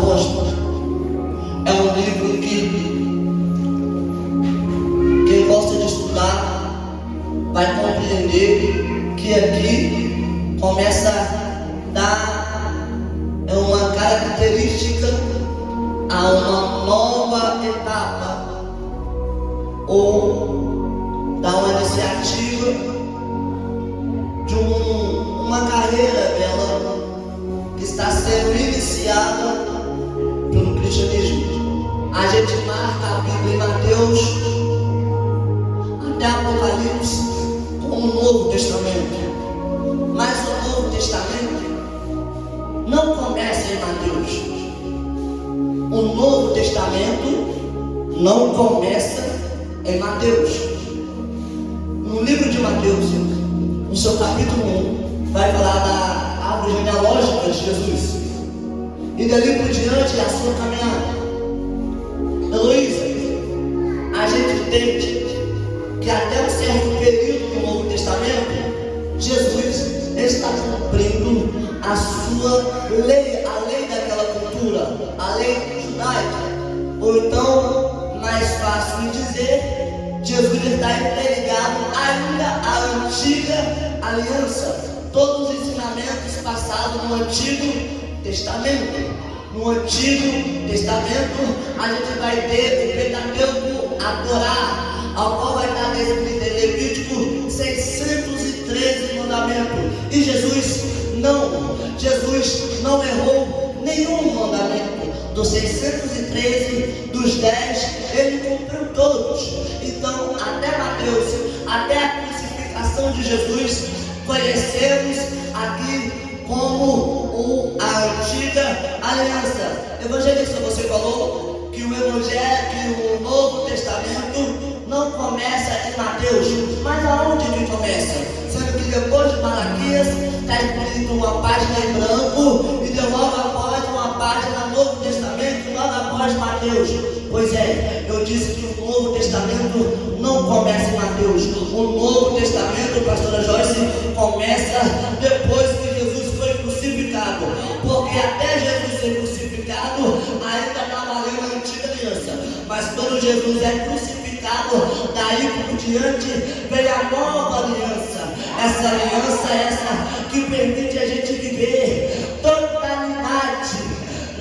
Apóstolos. É um livro que quem gosta de estudar vai compreender que aqui começa a dar uma característica a uma nova etapa, ou dar uma iniciativa de uma carreira dela que está sendo iniciada pelo cristianismo. A gente marca a Bíblia em Mateus até Apocalipse como o Novo Testamento, mas o Novo Testamento não começa em Mateus. O Novo Testamento não começa em Mateus. No livro de Mateus, no seu capítulo 1, vai falar da árvore genealógica de Jesus, e dali por diante a sua caminhada. Heloísa, a gente entende que até um certo período do Novo Testamento, Jesus está cumprindo a sua lei, a lei daquela cultura, a lei judaica. Ou então, mais fácil de dizer, Jesus está interligado ainda à antiga aliança. Todos os ensinamentos passados no Antigo Testamento. No Antigo Testamento, a gente vai ter o Pentateuco, a Torá, ao qual vai estar descrito em Levítico 613 mandamentos. E Jesus não errou nenhum mandamento. Dos 613, dos 10, ele cumpriu todos. Então, até Mateus, até a crucificação de Jesus, conhecemos aqui como a antiga aliança. Evangelista, você falou que o Evangelho, que o Novo Testamento não começa em Mateus, mas aonde ele começa? Sendo que depois de Malaquias está escrito uma página em branco e de logo após uma página no Novo Testamento, logo após Mateus. Pois é, eu disse que o Novo Testamento não começa em Mateus. O Novo Testamento, pastora Joyce, começa depois que Jesus foi crucificado, porque até Jesus ser crucificado ainda está valendo a antiga aliança, mas quando Jesus é crucificado, daí por diante vem a nova aliança. Essa aliança é essa que permite a gente viver totalidade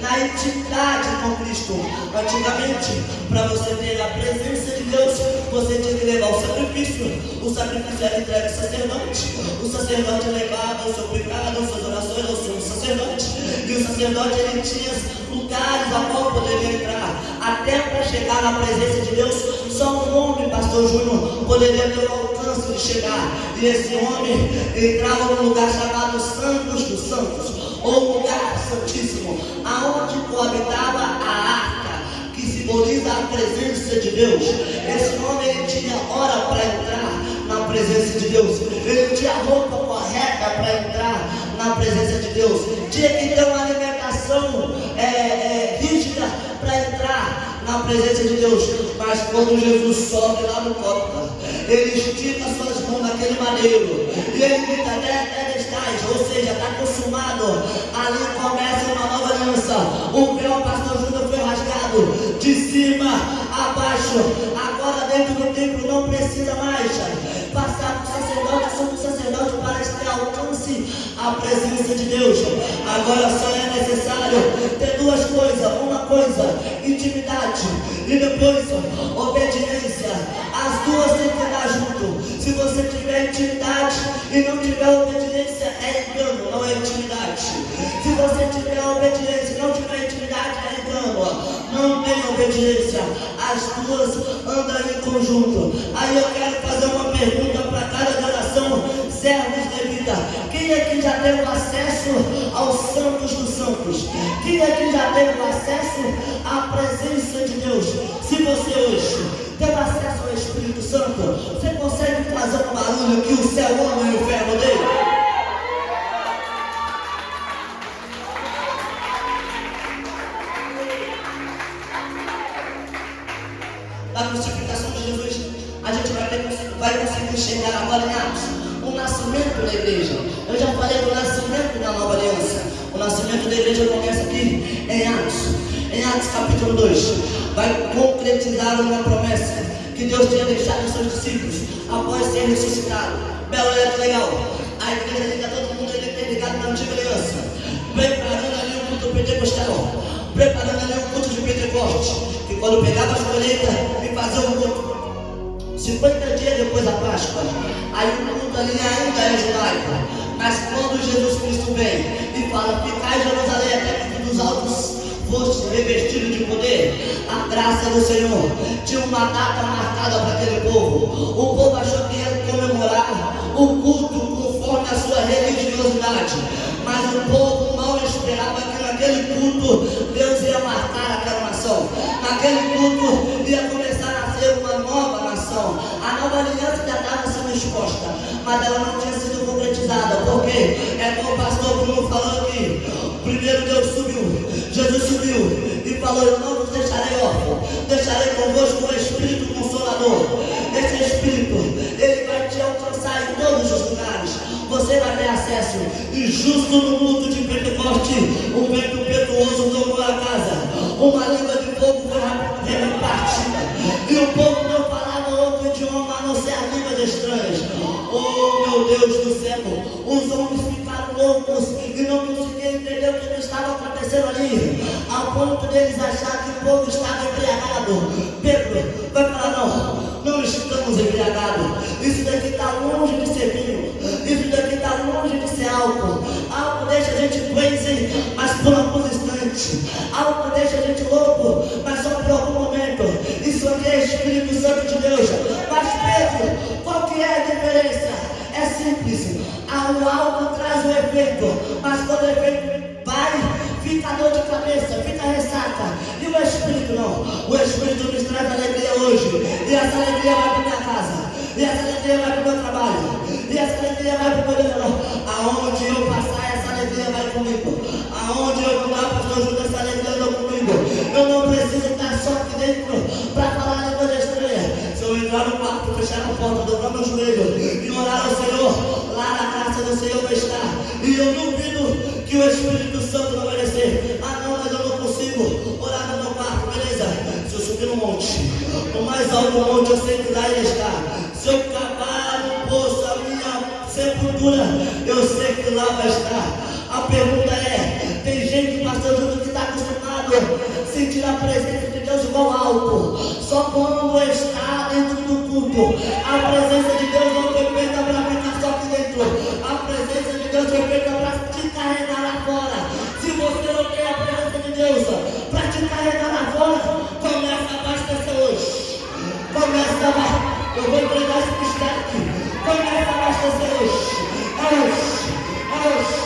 na intimidade com Cristo. Antigamente, para você ter a presença de Deus, você tinha que levar o sacrifício. O sacrifício era entregue ao sacerdote. O sacerdote levava o seu pecado, as suas orações ao sumo sacerdote. E o sacerdote, ele tinha lugares a qual poderia entrar. Até para chegar na presença de Deus, só um homem, pastor Júnior, poderia ter o alcance de chegar. E esse homem entrava num lugar chamado Santos dos Santos, ou lugar santíssimo, aonde coabitava a arca, que simboliza a presença de Deus. Esse homem, ele tinha hora para entrar na presença de Deus, ele tinha roupa correta para entrar na presença de Deus, tinha que ter uma alimentação rígida para entrar na presença de Deus. Mas quando Jesus sobe lá no colo, ele estica suas mãos naquele madeiro e ele grita: Tetelestais, ou seja, está consumado. Ali começa uma nova aliança. O véu, pastor Júnior, foi rasgado de cima a baixo. Agora dentro do templo não precisa mais passar por sacerdote, sumo sacerdote, para ter alcance a presença de Deus. Agora só é necessário ter duas coisas. Uma coisa, intimidade, e depois obediência. As duas têm que andar junto. Se você tiver intimidade e não tiver obediência, é engano, não é intimidade. Se você tiver obediência e não tiver intimidade, é engano, não tem obediência. As duas andam em conjunto. Aí eu quero fazer uma pergunta para cada geração, servos de vida. Quem aqui já teve acesso aos santos dos santos? Quem aqui já teve acesso à presença de Deus? Se você hoje tem acesso ao Espírito Santo, você consegue fazer um barulho que o céu ama e o inferno odeia? Na crucificação de Jesus, a gente vai conseguir chegar agora em Atos, o nascimento da igreja. Eu já falei do nascimento da nova aliança. O nascimento da igreja começa aqui em Atos. em Atos capítulo 2, vai concretizar uma promessa que Deus tinha deixado aos seus discípulos após ser ressuscitado. Belo, olha que legal. A igreja está todo mundo interligado na antiga aliança, preparando ali o culto pentecostal, preparando ali o culto de Pentecoste, que quando pegava as colheitas e fazia o culto 50 dias depois da Páscoa. Aí o culto ali ainda é judaico, mas quando Jesus Cristo vem e fala: ficai em Jerusalém até que dos altos foste revestido de poder, a graça do Senhor tinha uma data marcada para aquele povo. O povo achou que ia comemorar o culto conforme a sua religiosidade, mas o povo mal esperava que naquele culto Deus ia marcar aquela nação. Naquele culto ia começar a ser uma nova nação. A nova aliança já estava sendo exposta, mas ela não tinha sido concretizada. Porque é como o pastor Bruno falou aqui: primeiro Deus subiu, Jesus subiu e falou: eu não vos deixarei órfão, deixarei convosco o Espírito Consolador. Esse Espírito, ele vai te alcançar em todos os lugares. Você vai ter acesso. E justo no culto de Pentecoste, um vento impetuoso tomou a casa, uma língua de fogo foi repartida, e o povo não falava outro idioma a não ser as línguas estranhas. Oh meu Deus do céu, os homens ficaram loucos e não conseguiam entender o que estava acontecendo ali, ao ponto deles achar que o povo estava embriagado. Pedro vai falar: não estamos embriagados. Isso daqui está longe de ser vinho, isso daqui está longe de ser álcool. Álcool deixa a gente crazy, mas por alguns instantes. Álcool deixa a gente louco, mas só por algum momento. Isso aqui é Espírito Santo de Deus. Mas Pedro, qual que é a diferença? É simples. O álcool traz o efeito, mas quando o efeito vai, fica dor de cabeça, fica ressaca. E o Espírito não. O Espírito nos traz alegria hoje, e essa alegria vai para minha casa, e essa alegria vai para o meu trabalho, e essa alegria vai para o meu negócio. Aonde eu passar, essa alegria vai comigo. Aonde eu vou lá, pastor Júlio, essa alegria anda comigo. Eu não preciso estar só aqui dentro para falar a língua estranha. Se eu entrar no quarto, fechar a porta, dobrar meu joelho e orar ao Senhor, lá na casa do Senhor vai estar. E eu duvido que o Espírito Santo não vai descer. Não, mas eu não consigo orar no meu quarto, beleza? Se eu subir no monte, no mais alto monte, eu sei que lá ele está. Se eu cavar no poço a minha sepultura, eu sei que lá vai estar. A pergunta é: tem gente, pastor Júlio, que está acostumado a sentir a presença de Deus igual álcool, só quando está dentro do culto. A presença de Deus não foi feita para ficar só aqui dentro. A presença de Deus foi feita para te carregar lá fora. Se você não tem a presença de Deus para te carregar lá fora, começa a abastecer hoje. Começa a abastecer. Eu vou entregar esse mistério aqui. Começa a abastecer hoje. Hoje.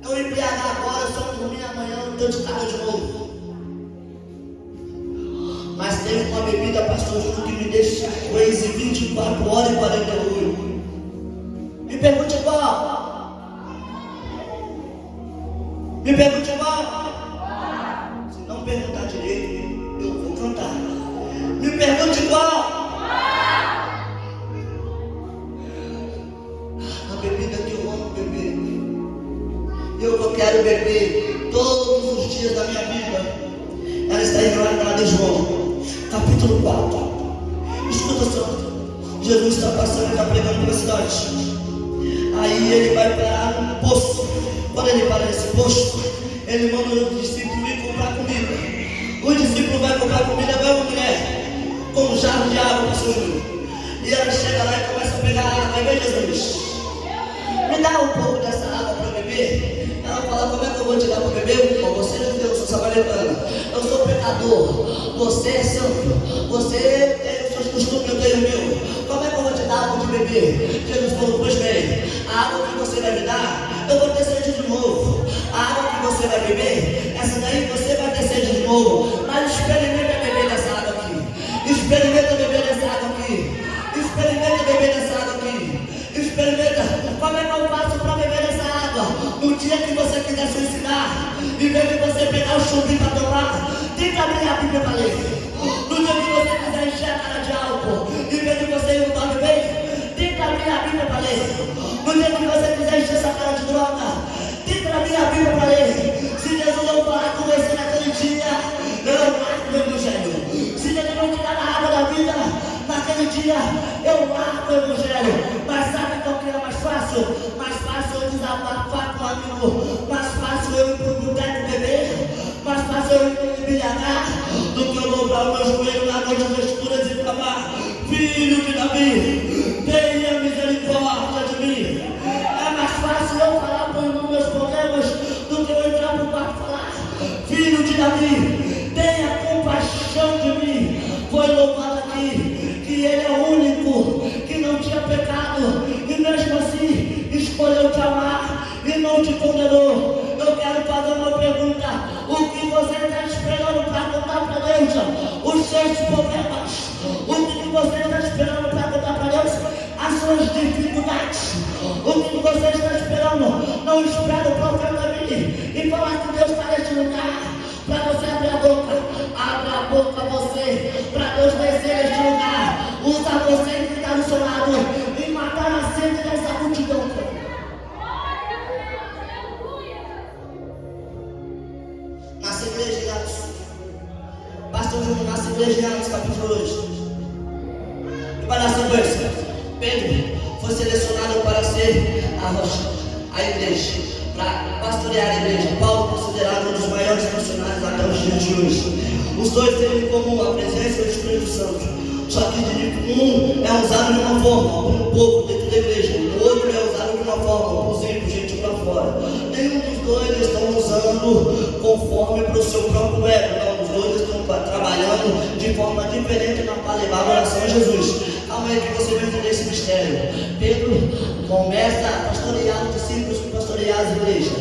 Eu embriagar agora, só dormir amanhã, não estou de cara de novo. Mas tem uma bebida, pastor Júlio, que me deixa crazy 24 horas e 48. Me pergunte qual? Me pergunte qual? Se não perguntar direito, eu vou cantar. Me pergunte qual? A bebida que eu amo beber, eu quero beber todos os dias da minha vida. Ela está em João, capítulo 4. Escuta só. Jesus está passando e está pregando pela cidade. Aí ele vai parar num poço. Quando ele para nesse poço, ele manda o discípulo ir comprar comida. O discípulo vai comprar comida, vai uma mulher com um jarro de água para o Senhor. E ela chega lá e começa a pegar água. Vai ver, Jesus, me dá um pouco dessa água para beber. Ela fala: como é que eu vou te dar para beber? Você é judeu, eu sou samaritana, eu sou pecador, você é santo, você tem os seus costumes, eu tenho o meu. Como é que eu vou te dar algo de beber? Jesus falou: pois bem, a água que você vai me dar, eu vou ter sede de novo. A água que você vai beber, essa daí você vai ter sede de novo. Mas experimenta beber dessa água aqui. Experimenta beber dessa água aqui. Experimenta beber dessa água aqui. Experimenta. Como é que eu faço para beber dessa água? No dia que você quiser se ensinar, em vez de você pegar o chumbinho para tomar, tenta abrir a Bíblia para ler. No dia que você quiser encher a cara de álcool, em vez de você ir no dorme bem, tenta abrir a Bíblia para para ler. No dia que você quiser encher essa cara de droga, tenta abrir a Bíblia para ler. Se Jesus não falar com você naquele dia, eu largo o Evangelho. Se Jesus não te dar na água da vida, naquele dia, eu largo o Evangelho. Mas sabe qual que é mais fácil? Mais fácil eu desabafar com um amigo, mais fácil eu ir para o boteco beber, mais fácil eu ir para o embriagar, do que eu dobrar o meu joelho na noite das escuras e clamar: Filho de Davi, tenha misericórdia de mim. É mais fácil eu falar para o irmão meus problemas do que eu entrar no quarto e falar: Filho de Davi, tenha compaixão de mim. Foi louvado aqui que ele é o único que não tinha pecado e mesmo assim escolheu te amar e não te condenou. Eu quero fazer uma pergunta: o que você está esperando para contar para Deus os seus problemas? O que você está esperando para contar para Deus as suas dificuldades? O que você está esperando? Não espera o profeta vir e falar que Deus está neste lugar para você abrir a boca. Abra a boca você, para Deus descer neste lugar. Usa você que está do seu lado e matar a sede dessa multidão. Nasce igreja em Atos. Pastor Júnior nasce igreja em Atos, capítulo 2. E para a sequência, Pedro foi selecionado para ser a rocha, a igreja, para pastorear a igreja. Paulo, considerado um dos maiores missionários até os dias de hoje. Os dois têm em comum a presença do Espírito Santo. Só que um é usado de uma forma para um povo dentro da igreja, o outro é usado de uma forma para os ímpios, gente para fora. Nenhum dos dois estão usando conforme para o seu próprio ego. Não, os dois estão trabalhando de forma diferente para levar a oração a Jesus. Calma aí que você vai entender esse mistério. Pedro começa a pastorear os discípulos, pastorear as igrejas.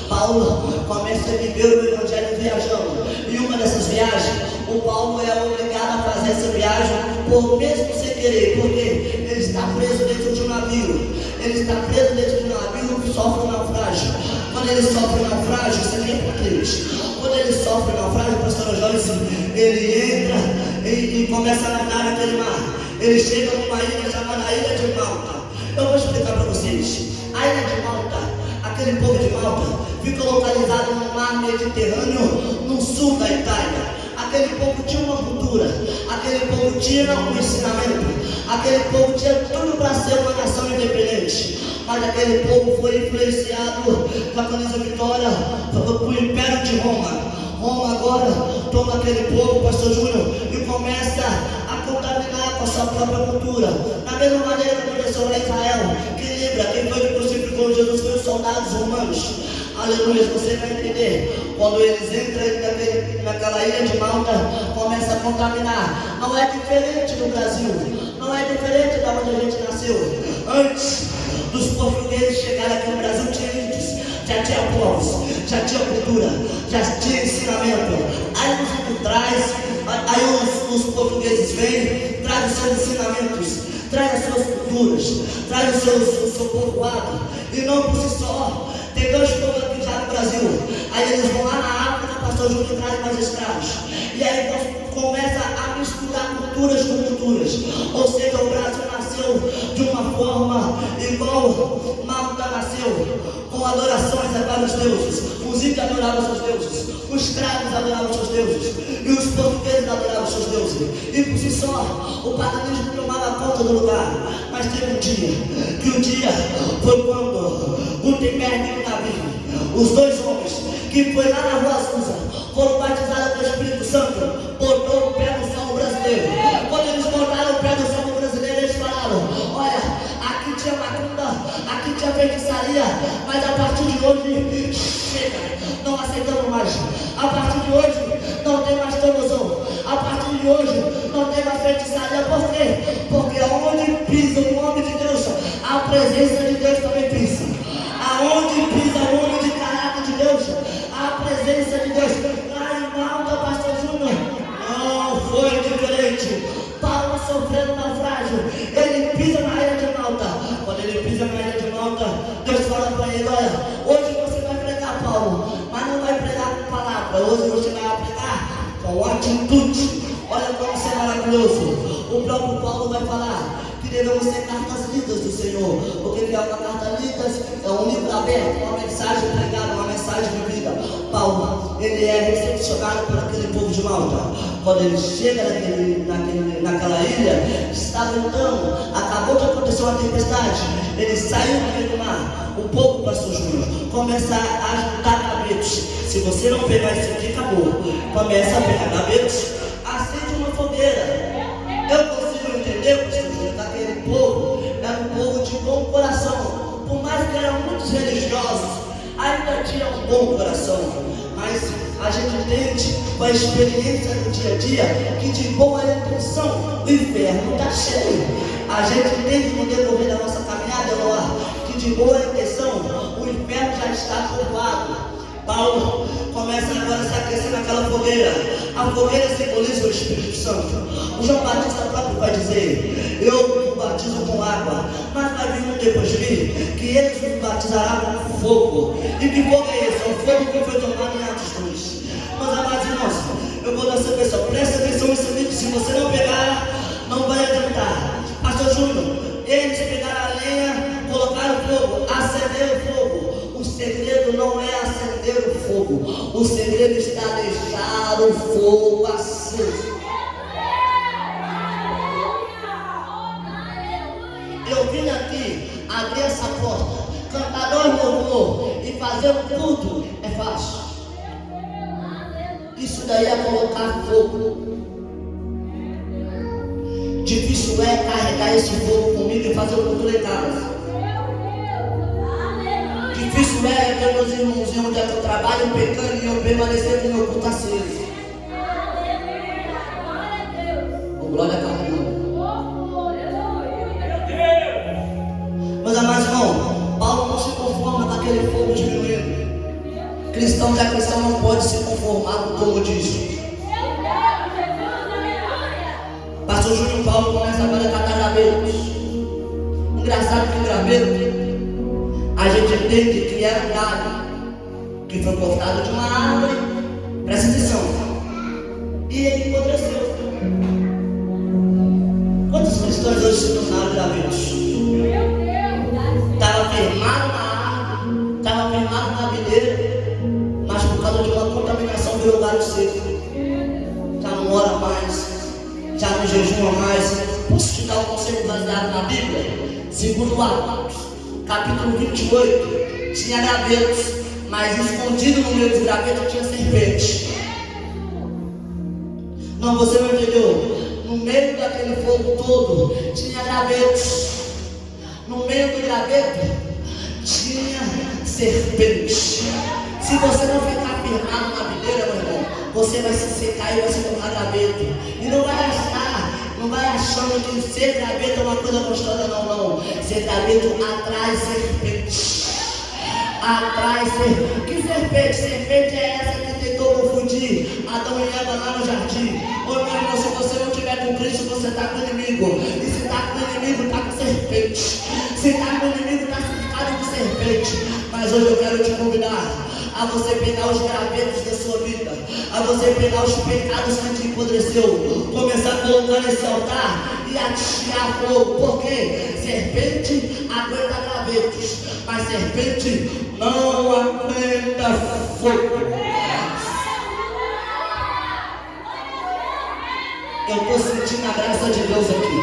Paulo começa a viver o Evangelho viajando. E uma dessas viagens, o Paulo é obrigado a fazer essa viagem por mesmo sem querer, porque ele está preso dentro de um navio. Ele está preso dentro de um navio que sofre um naufrágio. Quando ele sofre um naufrágio, isso aqui é para crente. Quando ele sofre um naufrágio, pastor Joyce, ele entra e começa a nadar naquele mar. Ele chega numa ilha chamada Ilha de Malta. Eu vou explicar para vocês. A Ilha de Malta, aquele povo de Malta, fica localizado no mar Mediterrâneo, no sul da Itália. Aquele povo tinha uma cultura, aquele povo tinha um ensinamento, aquele povo tinha tudo para ser uma nação independente. Mas aquele povo foi influenciado com a camisa Vitória, pelo Império de Roma. Roma agora toma aquele povo, pastor Júnior, e começa a contaminar com a sua própria cultura. Da mesma maneira que aconteceu lá em Israel, que lembra, quem foi que crucificou Jesus foi os soldados romanos. Aleluia, você vai entender. Quando eles entram naquela ilha de Malta, começa a contaminar. Não é diferente do Brasil, não é diferente da onde a gente nasceu. Antes dos portugueses chegarem aqui no Brasil, tinha índios, já tinha povos, já tinha cultura, já tinha ensinamento. Aí os índios traz, aí os portugueses vêm, trazem os seus ensinamentos, traz as suas culturas, traz o seu povoado. E não por si só. Tem dois povos aqui já no Brasil. Aí eles vão lá na África, pastor Júnior, e trazem mais escravos. E aí começa a misturar culturas com culturas. Ou seja, o Brasil nasceu de uma forma igual Malta nasceu, com adorações a vários deuses. Os índios adoravam seus deuses, os escravos adoravam seus deuses, e os portugueses adoravam seus deuses. E por si só, o paganismo tomava conta do lugar. Mas teve um dia foi quando Gutenberg e Davi, os dois homens que foi lá na Rua Azusa, foram batizados com o Espírito Santo, botou o pé no solo brasileiro. Quando eles botaram o pé no solo brasileiro, eles falaram: olha, aqui tinha macumba, aqui tinha feitiçaria, mas a partir de hoje, chega, não aceitamos mais. A partir de hoje, não tem mais teologia. A partir de hoje, não tem mais feitiçaria. Por quê? Porque aonde pisa o nome de Deus, a presença de Deus também pisa. Aonde pisa o nome de caráter de Deus, a presença de Deus. Lá em Malta, pastor Júnior, não foi diferente. Paulo sofrendo naufrágio, ele pisa na ilha de Malta. Quando ele pisa na ilha de Malta, Deus fala para ele: olha, hoje você vai pregar, Paulo, mas não vai pregar com palavra. Hoje você vai pregar com atitude. Olha como isso é maravilhoso. O próprio Paulo vai falar que devemos ser cartas lidas do Senhor. Porque que é uma carta lida, é um livro aberto, uma mensagem pregada, uma mensagem vivida. Paulo, ele é recepcionado por aquele povo de Malta. Quando ele chega naquela ilha, está ventando, acabou de acontecer uma tempestade, ele saiu no meio do mar. O povo, pastor Júnior, começa a juntar gavetos. Se você não pegar isso aqui, acabou. Começa a pegar gavetos, acende uma fogueira. Eu consigo entender, pastor Júnior, que aquele povo era um povo de bom coração. Por mais que eram muitos religiosos, ainda tinha um bom coração. Mas a gente entende com a experiência do dia a dia que de boa intenção o inferno está cheio. A gente entende no decorrer da nossa caminhada, Eloá, que de boa intenção o inferno já está povoado. Paulo começa agora a se aquecer naquela fogueira. A fogueira simboliza o Espírito Santo. O João Batista próprio vai dizer: eu batizo com água, mas vai vir um depois de mim, que eles me batizarão com fogo. E que fogo é esse? É o fogo que foi tomado em Atos 2. Mas amados irmãos, eu vou dar essa pessoa, presta atenção nesse vídeo. Se você não pegar, não vai adiantar. Pastor Júnior, eles pegaram a lenha, colocaram fogo, acenderam o fogo. O segredo não é acender o fogo, o segredo está deixar o fogo aceso. Eu vim aqui abrir essa porta, cantar dois louvor e fazer tudo é fácil. Isso daí é colocar fogo. Difícil é carregar esse fogo comigo e fazer o culto em casa. Difícil é ter meus irmãozinhos onde é que eu trabalho pecando e eu permanecer com o meu culto aceso. Glória a Deus. Meus amados irmãos, Paulo não se conforma com aquele fogo diminuindo. Cristão não pode se conformar com como diz. Pastor Júnior Paulo começa agora a catar gravetos. Engraçado que graveto, a gente entende que era um galho que foi cortado de uma árvore. Presta atenção. E ele apodreceu. Quantos cristãos hoje se tornaram gravetos? Estava firmado na árvore, estava firmado na videira, mas por causa de uma contaminação virou galho seco. Já não ora mais, já não jejuma mais. Posso te dar um conselho baseado na Bíblia? Segundo Atos, capítulo 28, tinha gravetos, mas escondido no meio dos gravetos tinha serpente. Não, você não entendeu? No meio daquele fogo todo tinha gravetos. No meio do graveto tinha serpente. Se você não ficar firmado na videira, meu irmão, você vai se secar e vai se tornar graveto. E não vai achando que ser graveto é uma coisa gostosa, não. Ser graveto atrai serpente. Atrai serpente. Que serpente? Serpente é essa que tentou confundir Adão e Eva lá no jardim. Ô meu irmão, se você não tiver com Cristo, você está com o inimigo. E se está com o inimigo, está com serpente. Se está com o inimigo, está cercado de serpente. Mas hoje eu quero te convidar a você pegar os gravetos da sua vida, a você pegar os pecados que te empodreceu, começar a colocar nesse altar e atirar fogo. Porque serpente aguenta gravetos, mas serpente não aguenta fogo. Eu estou sentindo a graça de Deus aqui.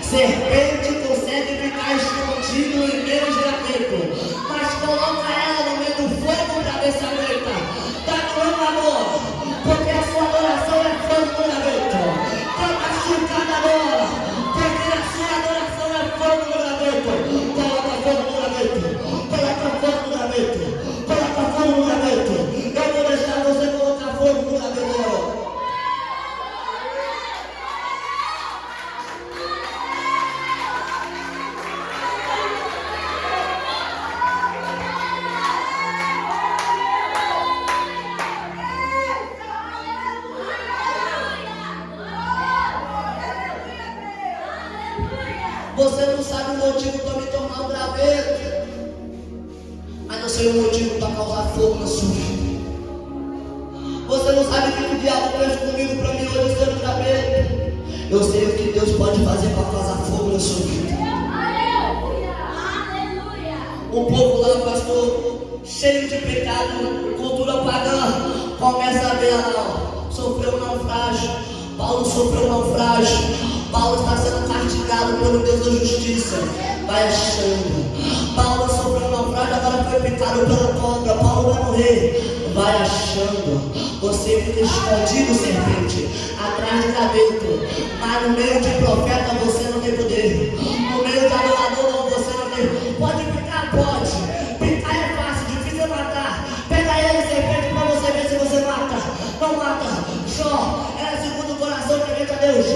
Serpente consegue ficar escondido em meio de graveto, mas coloca ela no meio do fogo para ver se aguenta. Está doendo, amor? Porque a sua adoração é fogo no graveto. Está machucada agora, porque a sua adoração é fogo no graveto. Coloca fogo no graveto. Coloca fogo no graveto. Coloca fogo no graveto. Eu vou deixar você colocar fogo no graveto. Você não sabe o motivo para me tornar um graveto, mas eu sei o motivo para causar fogo na sua vida. Você não sabe o que o diabo fez comigo para mim hoje ser um graveto. Eu sei o que Deus pode fazer para causar fogo na sua vida. O povo lá, pastor, cheio de pecado, cultura pagã, começa a ver lá, sofreu um naufrágio. Paulo sofreu um naufrágio. Paulo está sendo castigado pelo Deus da justiça. Vai achando. Paulo sofreu um naufrágio, agora foi picado pela cobra. Paulo vai morrer. Vai achando. Você fica escondido, serpente, atrás de graveto. Mas no meio de profeta você não tem poder. No meio de adorador você não tem. Pode picar? Pode. Picar é fácil, difícil é matar. Pega ele, serpente, para você ver se você mata. Não mata. Jó era segundo o coração temente a Deus.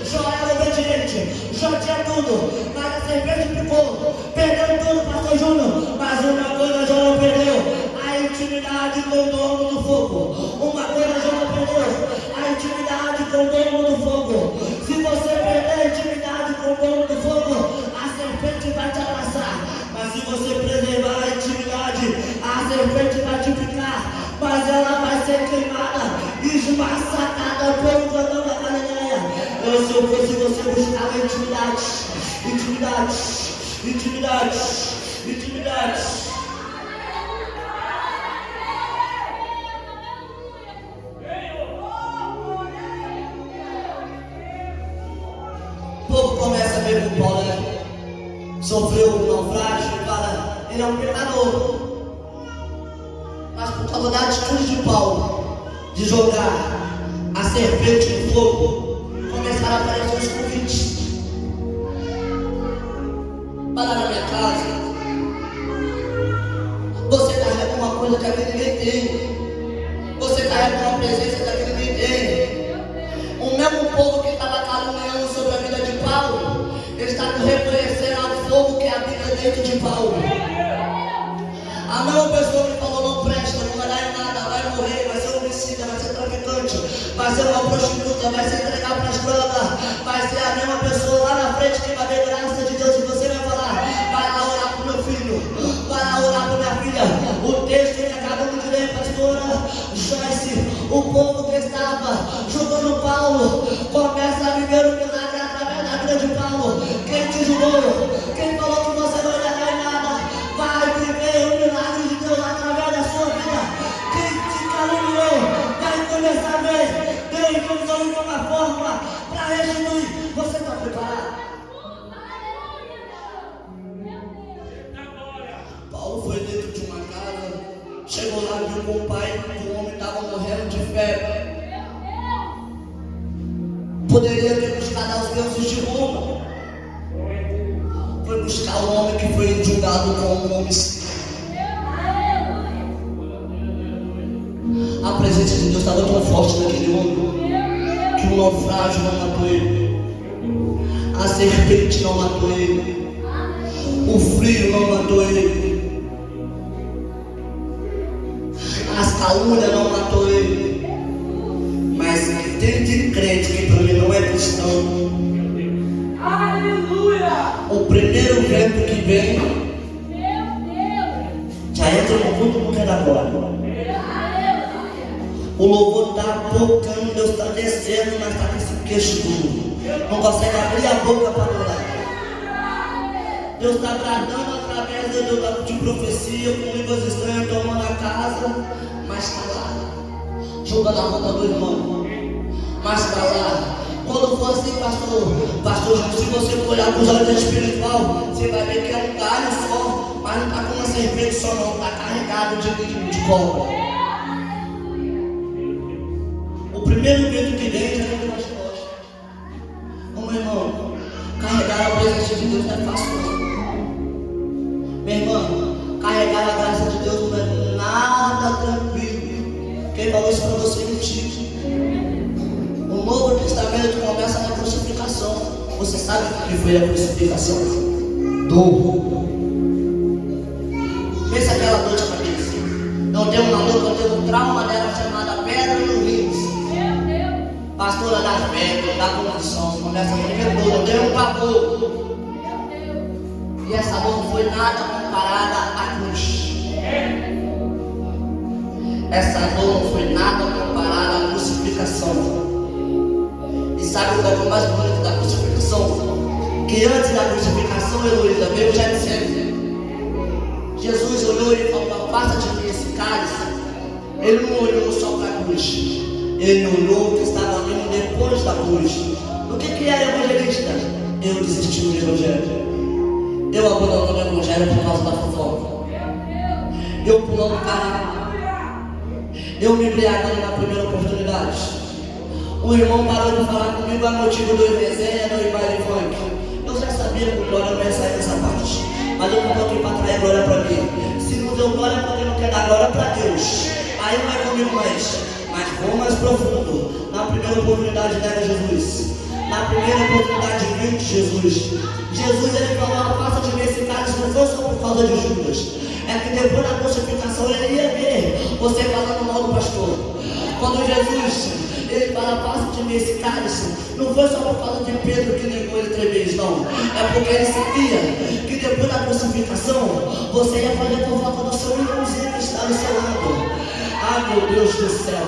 Jó era obediente. Jó tinha tudo. Mas a serpente picou. Perdeu tudo, pastor Júnior. Mas uma coisa Jó não perdeu. A intimidade com o dono do fogo. Uma coisa Jó não perdeu. A intimidade com o dono do fogo. Se você perder a intimidade com o dono do fogo, a serpente vai te abraçar. Mas se você preservar a intimidade, a serpente vai te picar. Mas ela vai ser queimada, esmaçada pelo Jordão da Galileia. Se eu fosse você, buscava intimidade, intimidade, intimidade, intimidade. O povo começa a ver que o Paulo sofreu um naufrágio e fala, ele é um pecador. Mas por causa da atitude de Paulo, de jogar a serpente no fogo, começaram a aparecer os convites. Vai lá na minha casa, você carrega uma coisa que aqui ninguém tem. Você carrega uma presença que aqui ninguém tem. O mesmo povo que estava caluniando sobre a vida de Paulo, está reconhecendo o fogo que habita dentro de Paulo. A mesma pessoa que falou não presta, não vai dar em nada, vai morrer, vai ser homicida, vai ser traficante, vai ser uma prostituta, vai se entregar para as drogas, vai ser a mesma pessoa lá na frente que vai ver graça de Deus e você vai falar, vai lá orar para o meu filho, vai lá orar para minha filha. O texto que acabamos de ler, pastora Joyce, o povo que estava julgando Paulo, começa a viver o milagre através da vida de Paulo. Quem te julgou? Quem falou que você não ia dar em nada? Vai viver o milagre de Deus através da sua vida. Quem te caluniou vai começar a ver Deus usando de uma forma para restituir. Você está preparado? Paulo foi dentro de uma casa, chegou lá e viu com o pai que o homem estava morrendo de febre. Poderia ter buscado aos deuses de Roma. Foi buscar o homem que foi julgado como um homicida. A presença de Deus estava tão forte naquele homem que o naufrágio não matou ele, a serpente não matou ele, o frio não matou ele, as calúnias não matou ele. Mas que tem de crente que para mim não é cristão, o primeiro vento que vem já entra no mundo, não quer dar glória. O louvor está tocando, Deus está descendo, mas está com esse queixo duro, não consegue abrir a boca para adorar. Deus está bradando através de profecia, com línguas estranhas, tomando a casa, mas está lá, jogando a roupa do irmão, mas está lá. Quando for assim, pastor, se você for olhar com os olhos espiritual, você vai ver que é um galho só, mas não está com uma serpente só não, está carregado de cobra. O primeiro vento que vem já vem nas costas. Meu irmão, carregar a presença de Deus não é fácil não. Meu irmão, carregar a graça de Deus não é nada tranquilo. Quem falou isso para você é mentira. O Novo Testamento começa na crucificação. Você sabe o que foi a crucificação? Dor. Pensa aquela dor de cabeça. Eu tenho uma dor, eu tenho um trauma dela chamada pedra no rins. Pastora da fé, da condição, começa a primeira dor, eu tenho um pavor. E essa dor não foi nada comparada à cruz. Essa dor não foi nada comparada à crucificação. E sabe qual é o mais bonito que antes da crucificação, Heloísa, veio já dizendo. Jesus olhou e falou: afasta de mim esse cálice. Ele não olhou só para a cruz, ele olhou o que estava vindo depois da cruz. O que era evangelista? Eu desisti do evangelho. Eu abandono o evangelho por causa da fofoca. Eu pulando o carro. Eu me embriagando na primeira oportunidade. Um irmão parou de falar comigo a motivo do resenha, do baile funk. Eu já sabia que o glória não ia sair dessa parte, mas eu coloquei para trazer glória para mim. Se não deu glória, porque não quer dar glória para Deus. Aí não é comigo mais. Mas vou mais profundo. Na primeira oportunidade nega Jesus. Na primeira oportunidade viu de Jesus. Jesus ele falou: afasta de mim esse cálice, não foi só por causa de Judas. É que depois da crucificação ele ia ver você falando mal do pastor. Quando Jesus ele fala: afasta de mim esse cálice, não foi só por causa de Pedro que negou ele 3 vezes, não. É porque ele sabia que depois da crucificação você ia fazer por falta do seu irmãozinho que está ao seu lado. Ah, meu Deus do céu.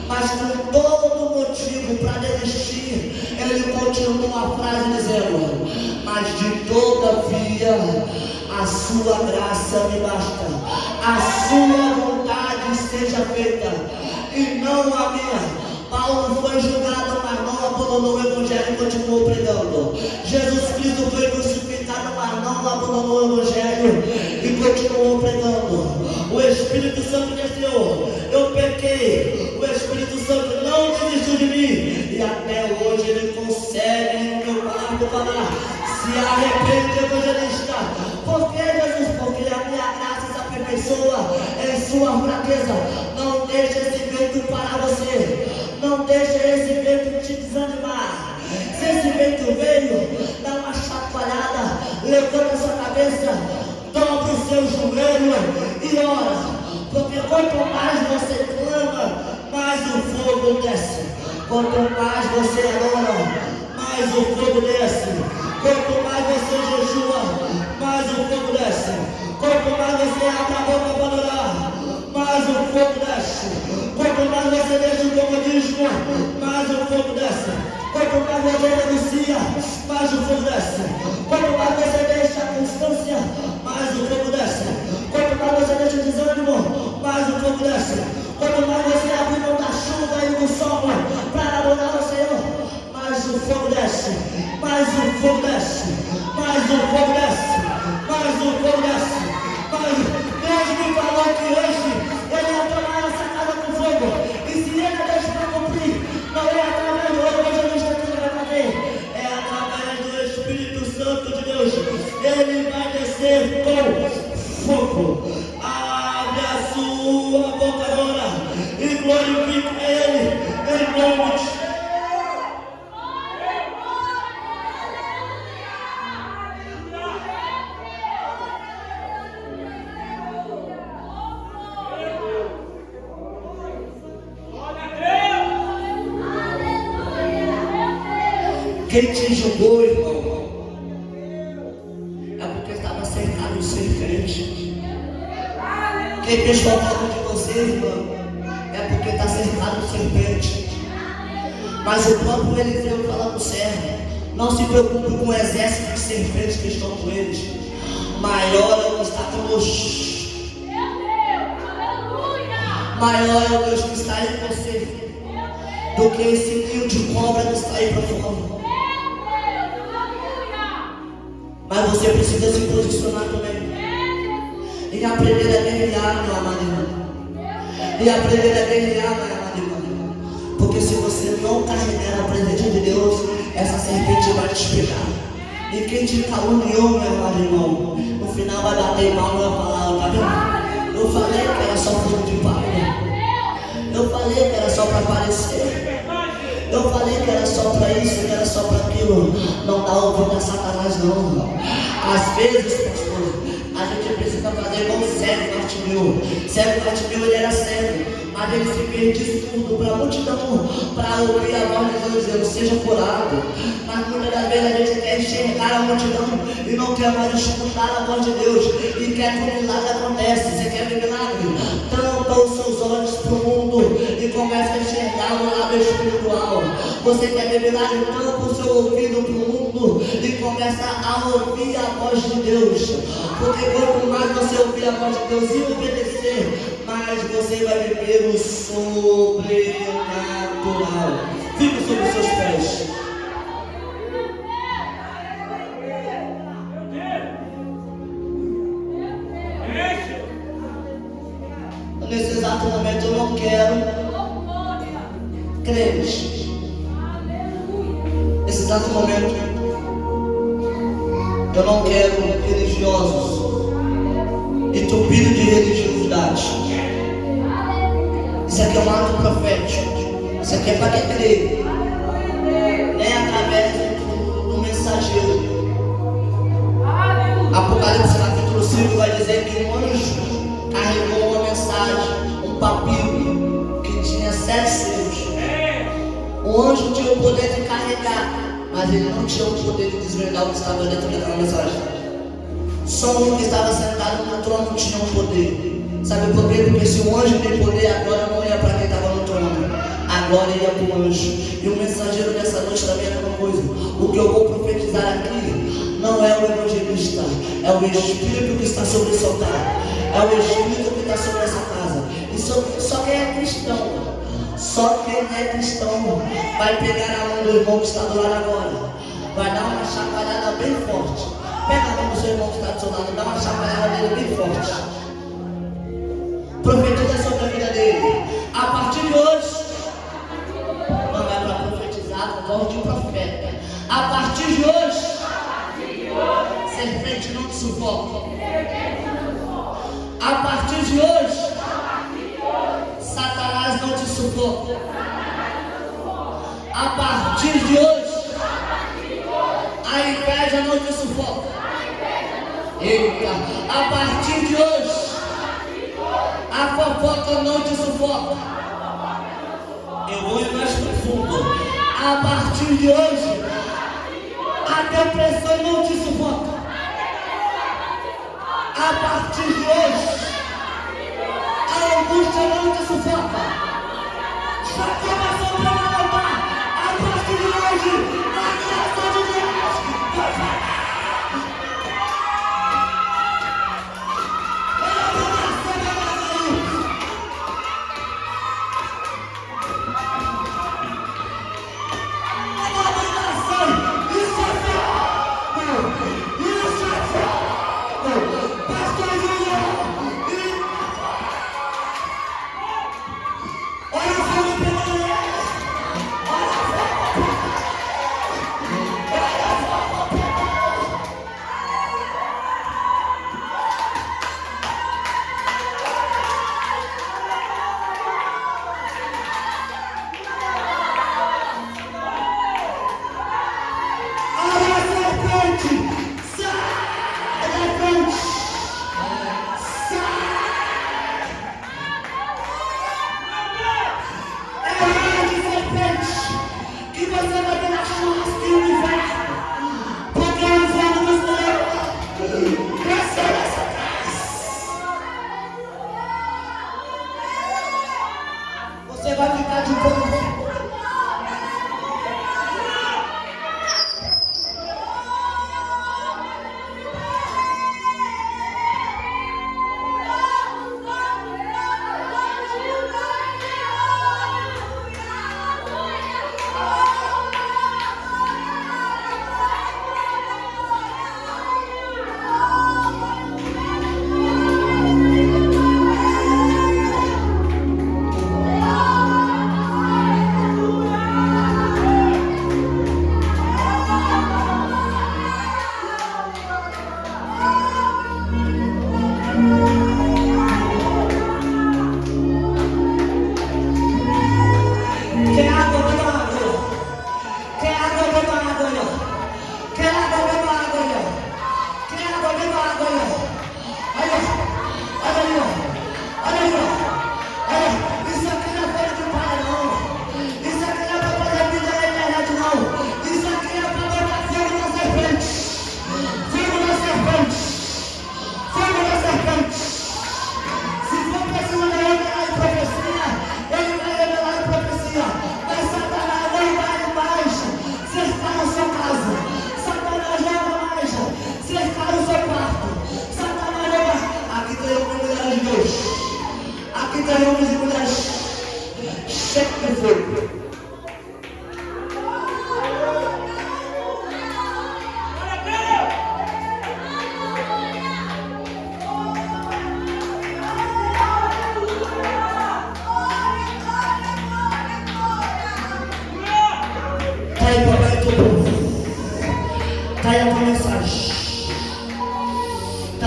Mas com todo motivo para desistir, ele continua a frase dizendo: mas de todavia a sua graça me basta, a sua vontade seja feita e não a minha. Paulo foi julgado, mas não abandonou o evangelho e continuou pregando. Jesus Cristo foi crucificado, mas não abandonou o evangelho e continuou pregando. O Espírito Santo desceu, eu pequei, o Espírito Santo não desistiu de mim, e até hoje ele consegue no meu quarto falar: se arrepende, evangelista. Por que, Jesus? Porque a minha graça se aperfeiçoa em sua fraqueza. Não deixe esse vento parar você, não deixe esse vento te desanimar. Se esse vento veio, dá uma chacoalhada, levanta a sua cabeça, dobra o seu joelho e ora. Porque quanto mais você clama, mais o fogo desce. Quanto mais você adora, mais o fogo desce. Quanto mais você jejua, mais o fogo desce. Quanto mais você abre a boca para adorar, mais o fogo desce. Quanto mais você deixa o comodismo, mais o fogo desce. Quanto mais você renuncia, mais o fogo desce. Quanto mais você deixa a constância, mais o fogo desce. Quanto mais você deixa o desânimo, mais o fogo desce. Quanto mais você abre mão da chuva e do sol para adorar o Senhor, mais o fogo desce. Mais o fogo desce. Mais o fogo desce. Mais o fogo desce. Deus me falou que hoje ele ia tomar essa casa com fogo. E se ele deixa para cumprir, não é através do evangelista que ele vai fazer, é através do Espírito Santo de Deus. Ele vai descer com fogo. Abre a sua boca agora e glorifique ele em nome de Jesus. Quem te julgou, irmão, é porque estava cercado de serpente. Quem fez fofoca de você, irmão, é porque está cercado de serpente. Mas o próprio Eliseu fala para o servo: não se preocupe com o exército de serpentes que estão com eles. Maior é o que está conosco. Maior é o Deus que está em você do que esse ninho de cobra que está aí para fora. Mas você precisa se posicionar também e aprender a guerrear, meu amado irmão. E aprender a guerrear, meu amado irmão. Porque se você não carregar a presença de Deus, essa serpente vai te pegar. E quem te caluniou, meu amado irmão, no final vai bater mal na palavra, tá vendo? Eu falei que era só fruto de palha. Eu falei que era só para aparecer. Eu falei que era só para isso, que era só para aquilo. Não dá ouvido a Satanás, não. Às vezes, pastor, a gente precisa fazer igual o cego Bartimeu. Cego Bartimeu, ele era cego, mas ele se perdia tudo para a multidão, para ouvir a voz de Deus dizendo: seja curado. Mas muitas das vezes a gente quer enxergar a multidão e não quer mais escutar a voz de Deus, e quer que o milagre aconteça. Você quer ver milagre? Tampa os seus olhos para o mundo e começa a enxergar o lado espiritual. Você quer revelar então o seu ouvido para o mundo e começar a ouvir a voz de Deus. Porque quanto mais você ouvir a voz de Deus e obedecer, mais você vai viver o sobrenatural. Fique sobre os seus pés. Nesse exato momento eu não quero crentes. Nesse exato momento eu não quero religiosos entupidos de religiosidade. Isso aqui é um ato profético. Isso aqui é para quem crê. Nem através do mensageiro. Apocalipse capítulo 5 vai dizer que um anjo carregou uma mensagem, um papiro que tinha 7 selos. O anjo tinha o poder de carregar, mas ele não tinha o poder de desvendar o que estava dentro daquela mensagem. Só um que estava sentado no trono tinha o poder. Sabe por quê? Porque se o anjo tem poder, agora não ia para quem estava no trono, agora ia para o anjo. E o mensageiro dessa noite também é a mesma coisa. O que eu vou profetizar aqui não é o evangelista, é o Espírito que está sobre esse altar. É o Espírito que está sobre essa casa. E só quem é cristão, só quem é cristão vai pegar a mão do irmão que está do lado agora, vai dar uma chacoalhada bem forte. Pega a mão do seu irmão que está do seu lado, dá uma chacoalhada dele bem forte. Profetiza sobre a vida dele. A partir de hoje, não é para profetizar com voz de profeta. A partir de hoje, serpente não te sufoca. A partir de hoje, Satanás não te sufoca. A partir de hoje, a inveja não te sufoca. Eita, a partir de hoje, a fofoca não te sufoca. Eu vou ir mais profundo. A partir de hoje, a depressão não te sufoca. A partir de hoje, a angústia não te sufoca. Já começou para levantar. A partir de hoje, a graça de Deus vai falar. Isso é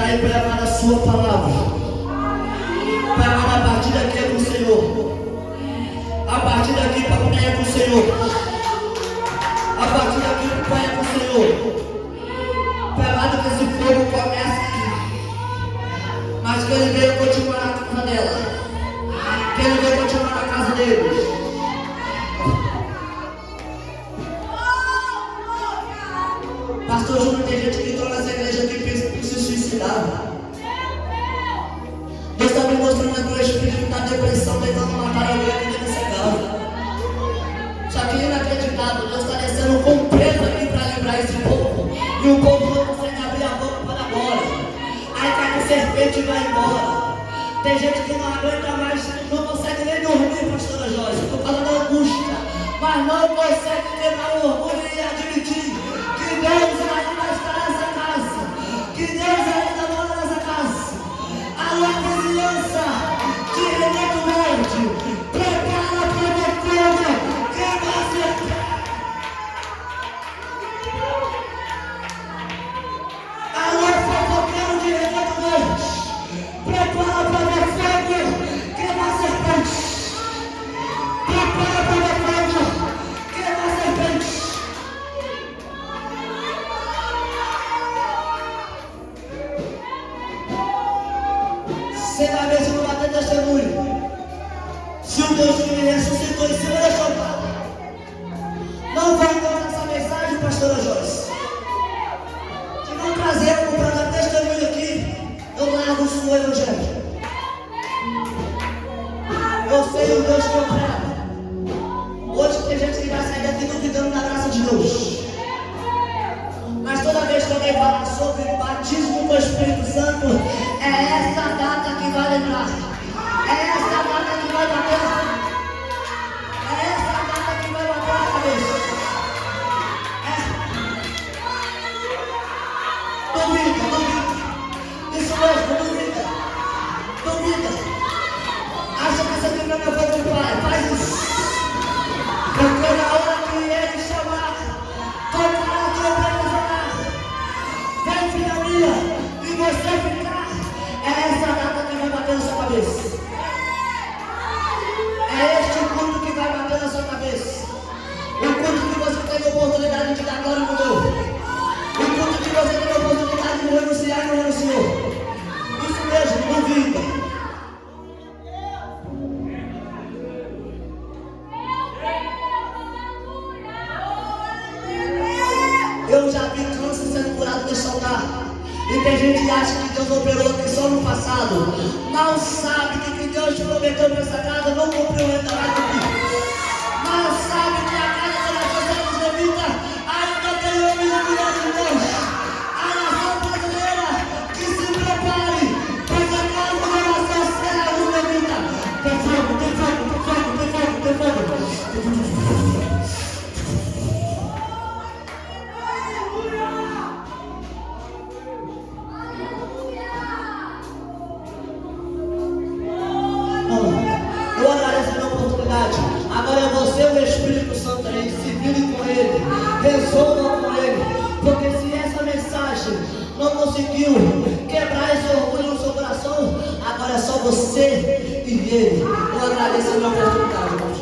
está aí preparada a sua palavra. Pai amado, a partir daqui é com o Senhor. A partir daqui, papai, é com o Senhor. A partir daqui, papai, é com o Senhor. Pai amado, que esse fogo começa aqui, mas que ele veio continuar na casa dela, que ele veio continuar na casa deles. Pastor Júnior, tem gente que entrou nessa igreja que pensa em se suicidar. Deus está me mostrando que o espírito da depressão tentando matar alguém aqui dentro dessa casa. Só que inacreditável, Deus está descendo com peso aqui para livrar esse povo. E o povo não consegue abrir a boca para agora. Aí cai no serpente e vai embora. Tem gente que não aguenta mais, não consegue nem dormir, pastora Joyce, por causa da angústia. Mas não consegue quebrar o orgulho e admitir que Deus ainda está nessa casa. Que Deus ainda mora nessa casa. Alô, vizinhança de Renato Verde, prepara para o fogo que vai ser. Alô, fofoqueiro de Renato Verde, prepara para o fogo que vai ser. Prepara para o fogo que vai ser. Você vai ver se não vai ter testemunho. Se o Deus que me ressuscitou em cima da chamada não vai encontrar essa mensagem, pastora Joyce, se não trazer algo para dar testemunho aqui, eu largo o seu evangelho. Eu sei o Deus que eu prego. Hoje tem gente que vai sair daqui duvidando da graça de Deus. Mas toda vez que alguém fala sobre o batismo do Espírito Santo, é essa data que vai lembrar. É essa data que vai bater. É essa data que vai bater na cabeça. Duvida. Isso mesmo, duvida. Acha que essa Bíblia não foi do Pai. Faz isso. Porque na hora que ele chamar, tocar a trombeta, vem filha minha, e você ficar, é essa data que vai bater na sua cabeça. É este culto que vai bater na sua cabeça. O culto que você teve a oportunidade de dar glória no Deus. O culto que você teve a oportunidade de renunciar e não renunciou. Isso mesmo, duvida. Eu já vi câncer sendo curado nesse altar. E tem gente que acha que Deus operou aqui só no passado. Não sabe que o que Deus prometeu para essa casa não cumpriu ainda mais do que. Não sabe que a casa da nação israelita ainda tem homem e mulher de Deus. A nação brasileira que se prepare, pois a casa da nação será israelita. Tem fogo, tem fogo, tem fogo, tem fogo, tem fogo. Agora é você o Espírito Santo aí, se vire com ele, resolva com ele, porque se essa mensagem não conseguiu quebrar esse orgulho no seu coração, agora é só você e ele. Eu agradeço a minha oportunidade.